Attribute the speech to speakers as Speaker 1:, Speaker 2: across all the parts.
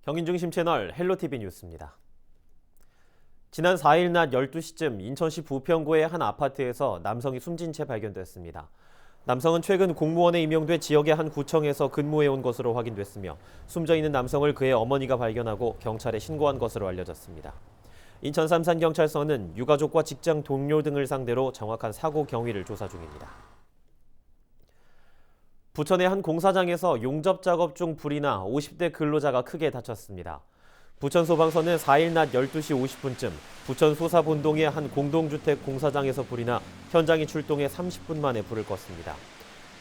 Speaker 1: 경인중심 채널 헬로티비 뉴스입니다. 지난 4일 낮 12시쯤 인천시 부평구의 한 아파트에서 남성이 숨진 채 발견됐습니다. 남성은 최근 공무원에 임용돼 지역의 한 구청에서 근무해온 것으로 확인됐으며 숨져 있는 남성을 그의 어머니가 발견하고 경찰에 신고한 것으로 알려졌습니다. 인천 삼산경찰서는 유가족과 직장 동료 등을 상대로 정확한 사고 경위를 조사 중입니다. 부천의 한 공사장에서 용접 작업 중 불이 나 50대 근로자가 크게 다쳤습니다. 부천소방서는 4일 낮 12시 50분쯤 부천 소사본동의 한 공동주택 공사장에서 불이 나 현장에 출동해 30분 만에 불을 껐습니다.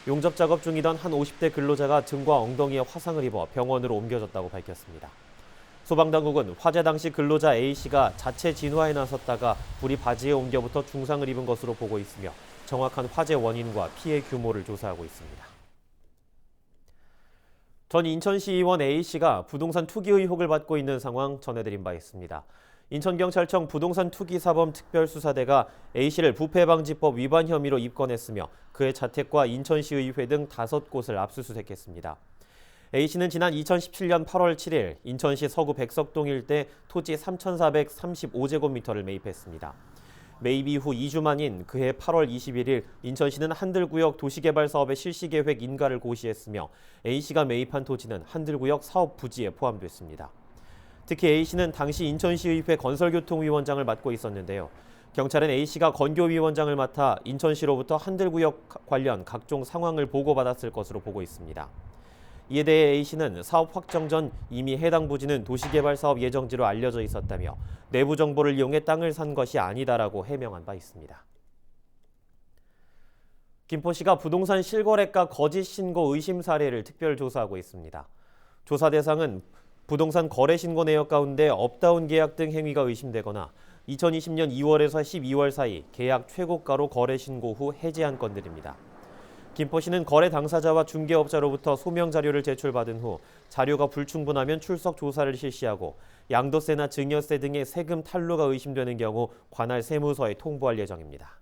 Speaker 1: 용접 작업 중이던 한 50대 근로자가 등과 엉덩이에 화상을 입어 병원으로 옮겨졌다고 밝혔습니다. 소방당국은 화재 당시 근로자 A씨가 자체 진화에 나섰다가 불이 바지에 옮겨붙어 중상을 입은 것으로 보고 있으며 정확한 화재 원인과 피해 규모를 조사하고 있습니다. 전 인천시의원 A씨가 부동산 투기 의혹을 받고 있는 상황 전해드린 바 있습니다. 인천경찰청 부동산 투기 사범 특별수사대가 A씨를 부패방지법 위반 혐의로 입건했으며 그의 자택과 인천시의회 등 5곳을 압수수색했습니다. A씨는 지난 2017년 8월 7일 인천시 서구 백석동 일대 토지 3,435제곱미터를 매입했습니다. 매입 이후 2주 만인 그해 8월 21일 인천시는 한들구역 도시개발사업의 실시계획 인가를 고시했으며 A씨가 매입한 토지는 한들구역 사업 부지에 포함됐습니다. 특히 A씨는 당시 인천시의회 건설교통위원장을 맡고 있었는데요. 경찰은 A씨가 건교위원장을 맡아 인천시로부터 한들구역 관련 각종 상황을 보고받았을 것으로 보고 있습니다. 이에 대해 A씨는 사업 확정 전 이미 해당 부지는 도시개발사업 예정지로 알려져 있었다며 내부 정보를 이용해 땅을 산 것이 아니다라고 해명한 바 있습니다. 김포시가 부동산 실거래가 거짓 신고 의심 사례를 특별 조사하고 있습니다. 조사 대상은 부동산 거래 신고 내역 가운데 업다운 계약 등 행위가 의심되거나 2020년 2월에서 12월 사이 계약 최고가로 거래 신고 후 해지한 건들입니다. 김포시는 거래 당사자와 중개업자로부터 소명 자료를 제출받은 후 자료가 불충분하면 출석 조사를 실시하고 양도세나 증여세 등의 세금 탈루가 의심되는 경우 관할 세무서에 통보할 예정입니다.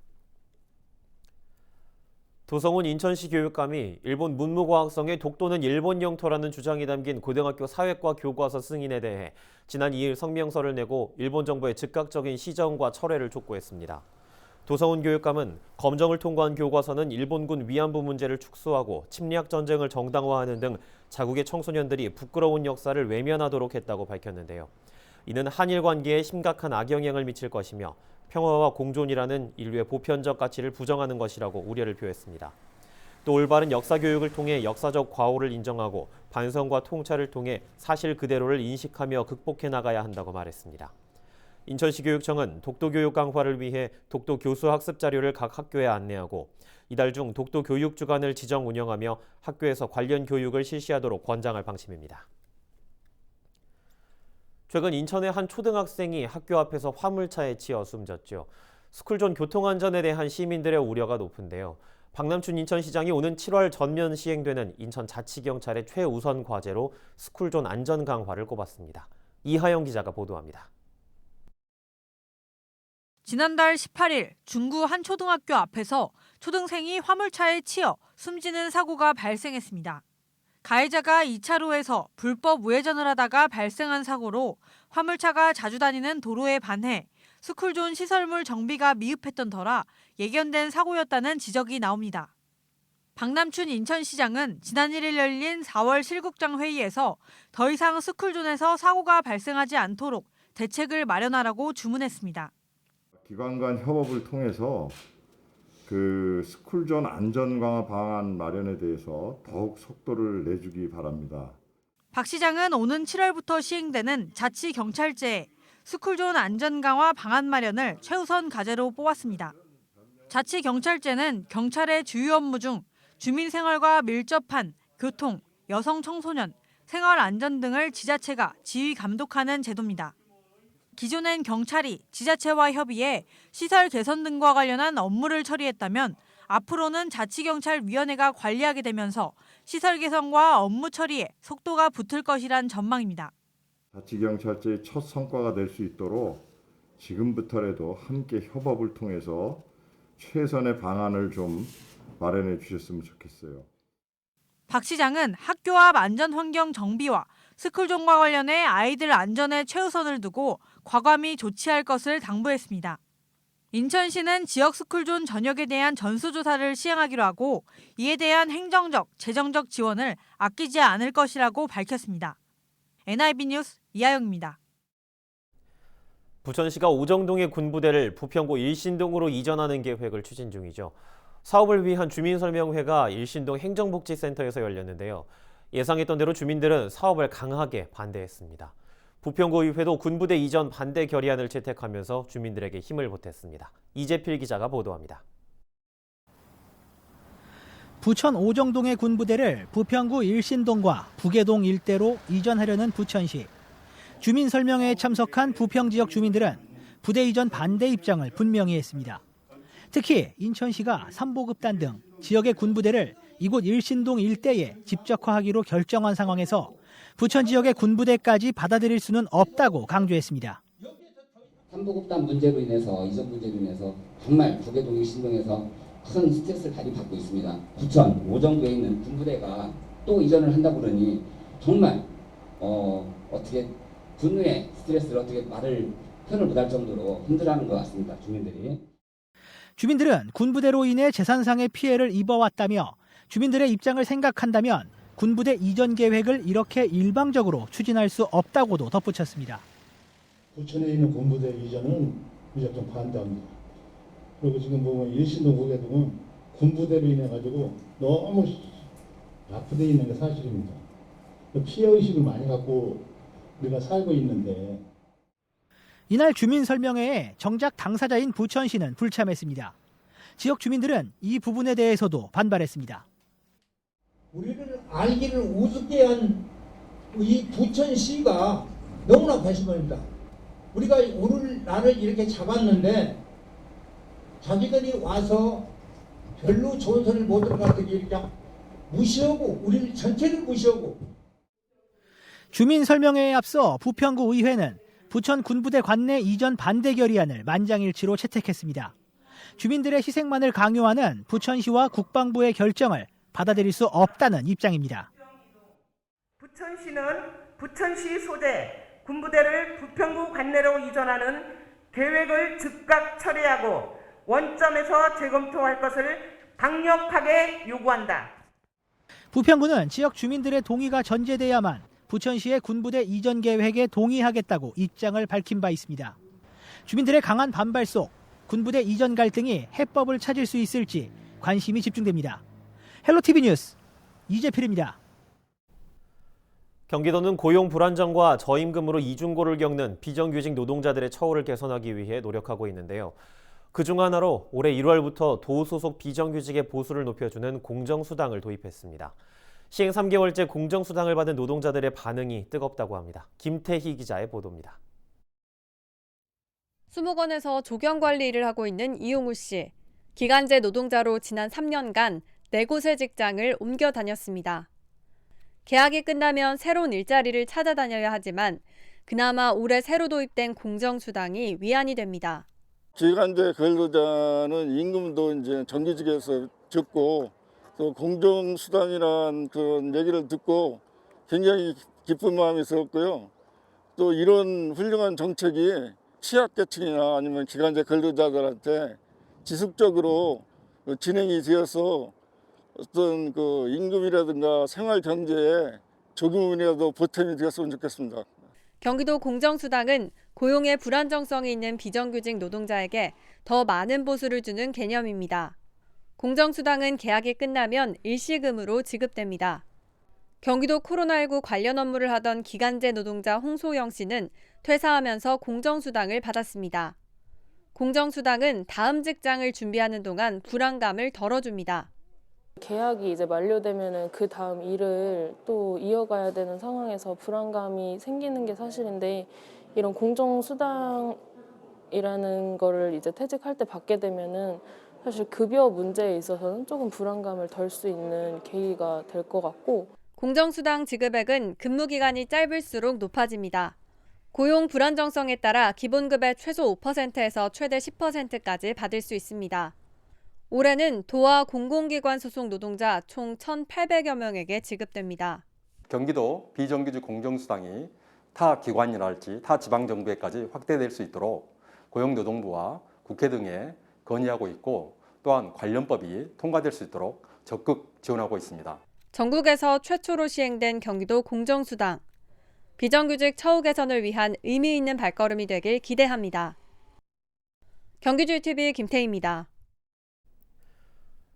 Speaker 1: 도성훈 인천시 교육감이 일본 문무과학성의 독도는 일본 영토라는 주장이 담긴 고등학교 사회과 교과서 승인에 대해 지난 2일 성명서를 내고 일본 정부의 즉각적인 시정과 철회를 촉구했습니다. 도성훈 교육감은 검정을 통과한 교과서는 일본군 위안부 문제를 축소하고 침략 전쟁을 정당화하는 등 자국의 청소년들이 부끄러운 역사를 외면하도록 했다고 밝혔는데요. 이는 한일 관계에 심각한 악영향을 미칠 것이며 평화와 공존이라는 인류의 보편적 가치를 부정하는 것이라고 우려를 표했습니다. 또 올바른 역사 교육을 통해 역사적 과오를 인정하고 반성과 통찰을 통해 사실 그대로를 인식하며 극복해 나가야 한다고 말했습니다. 인천시 교육청은 독도 교육 강화를 위해 독도 교수 학습 자료를 각 학교에 안내하고 이달 중 독도 교육 주간을 지정 운영하며 학교에서 관련 교육을 실시하도록 권장할 방침입니다. 최근 인천의 한 초등학생이 학교 앞에서 화물차에 치여 숨졌죠. 스쿨존 교통안전에 대한 시민들의 우려가 높은데요. 박남춘 인천시장이 오는 7월 전면 시행되는 인천자치경찰의 최우선 과제로 스쿨존 안전 강화를 꼽았습니다. 이하영 기자가 보도합니다.
Speaker 2: 지난달 18일 중구 한 초등학교 앞에서 초등생이 화물차에 치여 숨지는 사고가 발생했습니다. 가해자가 2차로에서 불법 우회전을 하다가 발생한 사고로 화물차가 자주 다니는 도로에 반해 스쿨존 시설물 정비가 미흡했던 터라 예견된 사고였다는 지적이 나옵니다. 박남춘 인천시장은 지난 1일 열린 4월 실국장 회의에서 더 이상 스쿨존에서 사고가 발생하지 않도록 대책을 마련하라고 주문했습니다.
Speaker 3: 기관 간 협업을 통해서 스쿨존 안전 강화 방안 마련에 대해서 더욱 속도를 내주기 바랍니다.
Speaker 2: 박 시장은 오는 7월부터 시행되는 자치경찰제에 스쿨존 안전 강화 방안 마련을 최우선 과제로 뽑았습니다. 자치경찰제는 경찰의 주요 업무 중 주민 생활과 밀접한 교통, 여성 청소년, 생활 안전 등을 지자체가 지휘 감독하는 제도입니다. 기존엔 경찰이 지자체와 협의해 시설 개선 등과 관련한 업무를 처리했다면 앞으로는 자치경찰위원회가 관리하게 되면서 시설 개선과 업무 처리에 속도가 붙을 것이란 전망입니다.
Speaker 3: 자치경찰제의 첫 성과가 될 수 있도록 지금부터라도 함께 협업을 통해서 최선의 방안을 좀 마련해 주셨으면 좋겠어요.
Speaker 2: 박 시장은 학교 앞 안전 환경 정비와 스쿨존과 관련해 아이들 안전에 최우선을 두고 과감히 조치할 것을 당부했습니다. 인천시는 지역 스쿨존 전역에 대한 전수조사를 시행하기로 하고 이에 대한 행정적, 재정적 지원을 아끼지 않을 것이라고 밝혔습니다. NIB 뉴스 이하영입니다.
Speaker 1: 부천시가 오정동의 군부대를 부평구 일신동으로 이전하는 계획을 추진 중이죠. 사업을 위한 주민설명회가 일신동 행정복지센터에서 열렸는데요. 예상했던 대로 주민들은 사업을 강하게 반대했습니다. 부평구 의회도 군부대 이전 반대 결의안을 채택하면서 주민들에게 힘을 보탰습니다. 이재필 기자가 보도합니다.
Speaker 4: 부천 오정동의 군부대를 부평구 일신동과 부계동 일대로 이전하려는 부천시. 주민 설명회에 참석한 부평 지역 주민들은 부대 이전 반대 입장을 분명히 했습니다. 특히 인천시가 삼보급단 등 지역의 군부대를 이곳 일신동 일대에 집적화하기로 결정한 상황에서 부천 지역의 군부대까지 받아들일 수는 없다고 강조했습니다.
Speaker 5: 삼보급단 문제로 인해서 이전 문제로 인해서 정말 부계동 일신동에서 큰 스트레스를 많이 받고 있습니다. 부천 오정도에 있는 군부대가 또 이전을 한다고 그러니 정말 어떻게 분노의 스트레스를 어떻게 표현을 못할 정도로 힘들어하는 것 같습니다.
Speaker 4: 주민들은 군부대로 인해 재산상의 피해를 입어왔다며 주민들의 입장을 생각한다면 군부대 이전 계획을 이렇게 일방적으로 추진할 수 없다고도 덧붙였습니다.
Speaker 6: 부천에 있는 군부대 이전은 무조건 반대합니다. 그리고 지금 보면 일신동 부계동은 군부대로 인해 가지고 너무 아프게 있는 게 사실입니다. 피해 의식을 많이 갖고 우리가 살고 있는데.
Speaker 4: 이날 주민 설명회에 정작 당사자인 부천시는 불참했습니다. 지역 주민들은 이 부분에 대해서도 반발했습니다.
Speaker 7: 우리를 알기를 우습게 한 이 부천시가 너무나 배신입니다. 우리가 우리나라를 이렇게 잡았는데 자기들이 와서 별로 좋은 소리를 못 들어가더니 이렇게 무시하고 우리를 전체를 무시하고.
Speaker 4: 주민 설명회에 앞서 부평구 의회는 부천 군부대 관내 이전 반대 결의안을 만장일치로 채택했습니다. 주민들의 희생만을 강요하는 부천시와 국방부의 결정을 받아들일 수 없다는 입장입니다.
Speaker 8: 부천시는 부천시 소재 군부대를 부평구 관내로 이전하는 계획을 즉각 철회하고 원점에서 재검토할 것을 강력하게 요구한다.
Speaker 4: 부평구는 지역 주민들의 동의가 전제돼야만 부천시의 군부대 이전 계획에 동의하겠다고 입장을 밝힌 바 있습니다. 주민들의 강한 반발 속 군부대 이전 갈등이 해법을 찾을 수 있을지 관심이 집중됩니다. 헬로티비 뉴스 이재필입니다.
Speaker 1: 경기도는 고용 불안정과 저임금으로 이중고를 겪는 비정규직 노동자들의 처우를 개선하기 위해 노력하고 있는데요. 그중 하나로 올해 1월부터 도 소속 비정규직의 보수를 높여주는 공정수당을 도입했습니다. 시행 3개월째 공정수당을 받은 노동자들의 반응이 뜨겁다고 합니다. 김태희 기자의 보도입니다.
Speaker 9: 수목원에서 조경관리 일을 하고 있는 이용우 씨. 기간제 노동자로 지난 3년간 4곳의 직장을 옮겨 다녔습니다. 계약이 끝나면 새로운 일자리를 찾아다녀야 하지만 그나마 올해 새로 도입된 공정수당이 위안이 됩니다.
Speaker 10: 기간제 근로자는 임금도 이제 정규직에서 적고 또 공정수당이라는 그런 얘기를 듣고 굉장히 기쁜 마음이 들었고요. 또 이런 훌륭한 정책이 취약계층이나 아니면 기간제 근로자들한테 지속적으로 진행이 되어서 어떤 그 임금이라든가 생활 경제에 조금이라도 보탬이 되었으면 좋겠습니다.
Speaker 9: 경기도 공정수당은 고용의 불안정성이 있는 비정규직 노동자에게 더 많은 보수를 주는 개념입니다. 공정수당은 계약이 끝나면 일시금으로 지급됩니다. 경기도 코로나19 관련 업무를 하던 기간제 노동자 홍소영 씨는 퇴사하면서 공정수당을 받았습니다. 공정수당은 다음 직장을 준비하는 동안 불안감을 덜어줍니다.
Speaker 11: 계약이 이제 만료되면은 그 다음 일을 또 이어가야 되는 상황에서 불안감이 생기는 게 사실인데 이런 공정수당이라는 거를 이제 퇴직할 때 받게 되면은 사실 급여 문제에 있어서는 조금 불안감을 덜 수 있는 계기가 될 것 같고.
Speaker 9: 공정수당 지급액은 근무기간이 짧을수록 높아집니다. 고용 불안정성에 따라 기본급의 최소 5%에서 최대 10%까지 받을 수 있습니다. 올해는 도와 공공기관 소속 노동자 총 1,800여 명에게 지급됩니다.
Speaker 12: 경기도 비정규직 공정수당이 타 기관이랄지 타 지방정부에까지 확대될 수 있도록 고용노동부와 국회 등에 건의하고 있고 또한 관련법이 통과될 수 있도록 적극 지원하고 있습니다.
Speaker 9: 전국에서 최초로 시행된 경기도 공정수당. 비정규직 처우 개선을 위한 의미 있는 발걸음이 되길 기대합니다. 경기주의TV 김태희입니다.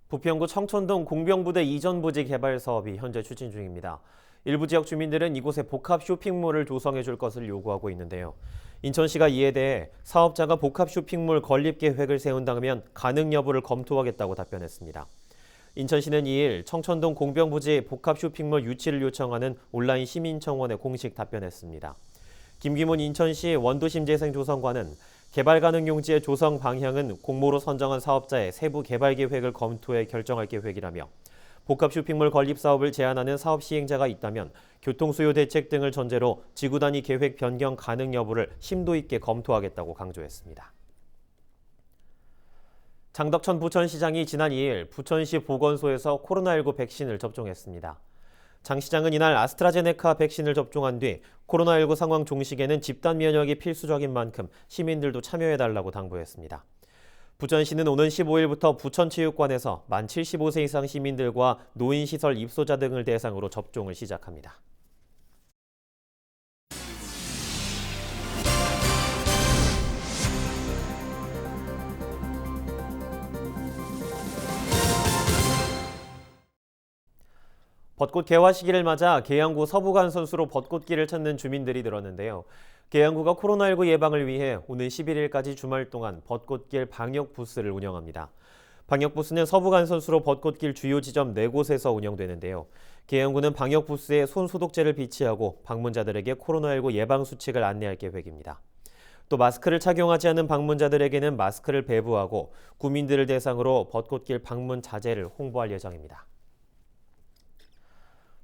Speaker 1: 부평구 청천동 공병부대 이전 부지 개발 사업이 현재 추진 중입니다. 일부 지역 주민들은 이곳에 복합 쇼핑몰을 조성해 줄 것을 요구하고 있는데요. 인천시가 이에 대해 사업자가 복합 쇼핑몰 건립 계획을 세운다면 가능 여부를 검토하겠다고 답변했습니다. 인천시는 2일 청천동 공병부지 복합 쇼핑몰 유치를 요청하는 온라인 시민청원에 공식 답변했습니다. 김기문 인천시 원도심재생조성관은 개발 가능 용지의 조성 방향은 공모로 선정한 사업자의 세부 개발 계획을 검토해 결정할 계획이라며 복합 쇼핑몰 건립 사업을 제안하는 사업 시행자가 있다면 교통수요 대책 등을 전제로 지구 단위 계획 변경 가능 여부를 심도 있게 검토하겠다고 강조했습니다. 장덕천 부천시장이 지난 2일 부천시 보건소에서 코로나19 백신을 접종했습니다. 장 시장은 이날 아스트라제네카 백신을 접종한 뒤 코로나19 상황 종식에는 집단 면역이 필수적인 만큼 시민들도 참여해달라고 당부했습니다. 부천시는 오는 15일부터 부천체육관에서 만 75세 이상 시민들과 노인시설 입소자 등을 대상으로 접종을 시작합니다. 벚꽃 개화 시기를 맞아 계양구 서부간 선수로 벚꽃길을 찾는 주민들이 늘었는데요. 계양구가 코로나19 예방을 위해 오는 11일까지 주말 동안 벚꽃길 방역 부스를 운영합니다. 방역 부스는 서부간 선수로 벚꽃길 주요 지점 4곳에서 운영되는데요. 계양구는 방역 부스에 손 소독제를 비치하고 방문자들에게 코로나19 예방 수칙을 안내할 계획입니다. 또 마스크를 착용하지 않은 방문자들에게는 마스크를 배부하고 구민들을 대상으로 벚꽃길 방문 자제를 홍보할 예정입니다.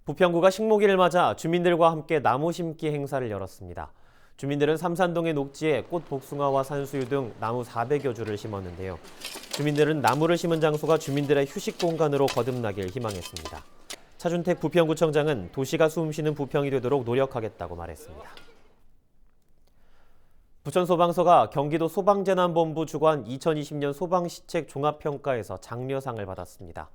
Speaker 1: 부평구가 식목일을 맞아 주민들과 함께 나무 심기 행사를 열었습니다. 주민들은 삼산동의 녹지에 꽃 복숭아와 산수유 등 나무 400여 주를 심었는데요. 주민들은 나무를 심은 장소가 주민들의 휴식 공간으로 거듭나길 희망했습니다. 차준택 부평구청장은 도시가 숨쉬는 부평이 되도록 노력하겠다고 말했습니다. 부천소방서가 경기도 소방재난본부 주관 2020년 소방시책 종합평가에서 장려상을 받았습니다.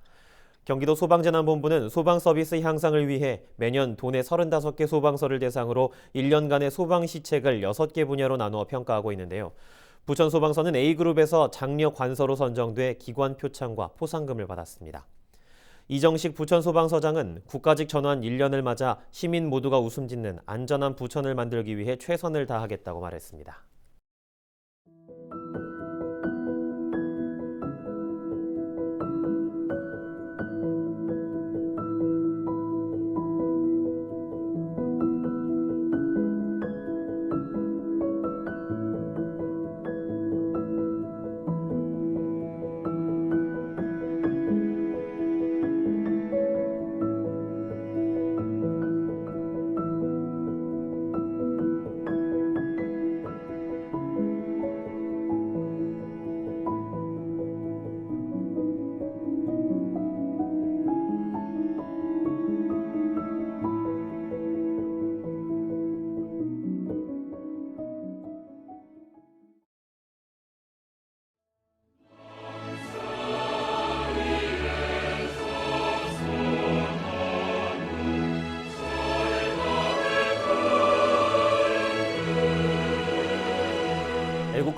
Speaker 1: 경기도 소방재난본부는 소방서비스 향상을 위해 매년 도내 35개 소방서를 대상으로 1년간의 소방시책을 6개 분야로 나누어 평가하고 있는데요. 부천소방서는 A그룹에서 장려 관서로 선정돼 기관 표창과 포상금을 받았습니다. 이정식 부천소방서장은 국가직 전환 1년을 맞아 시민 모두가 웃음짓는 안전한 부천을 만들기 위해 최선을 다하겠다고 말했습니다.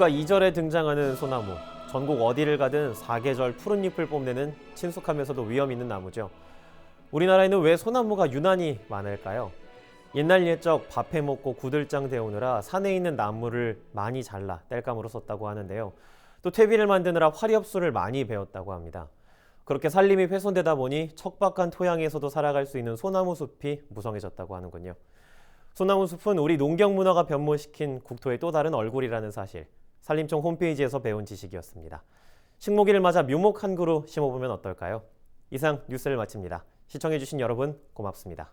Speaker 1: 애국가 2절에 등장하는 소나무. 전국 어디를 가든 사계절 푸른 잎을 뽐내는 친숙하면서도 위험 있는 나무죠. 우리나라에는 왜 소나무가 유난히 많을까요? 옛날 옛적 밥 해먹고 구들장 데우느라 산에 있는 나무를 많이 잘라 땔감으로 썼다고 하는데요. 또 퇴비를 만드느라 화렵수를 많이 베었다고 합니다. 그렇게 산림이 훼손되다 보니 척박한 토양에서도 살아갈 수 있는 소나무 숲이 무성해졌다고 하는군요. 소나무 숲은 우리 농경 문화가 변모시킨 국토의 또 다른 얼굴이라는 사실, 산림청 홈페이지에서 배운 지식이었습니다. 식목일을 맞아 묘목 한 그루 심어보면 어떨까요? 이상 뉴스를 마칩니다. 시청해주신 여러분 고맙습니다.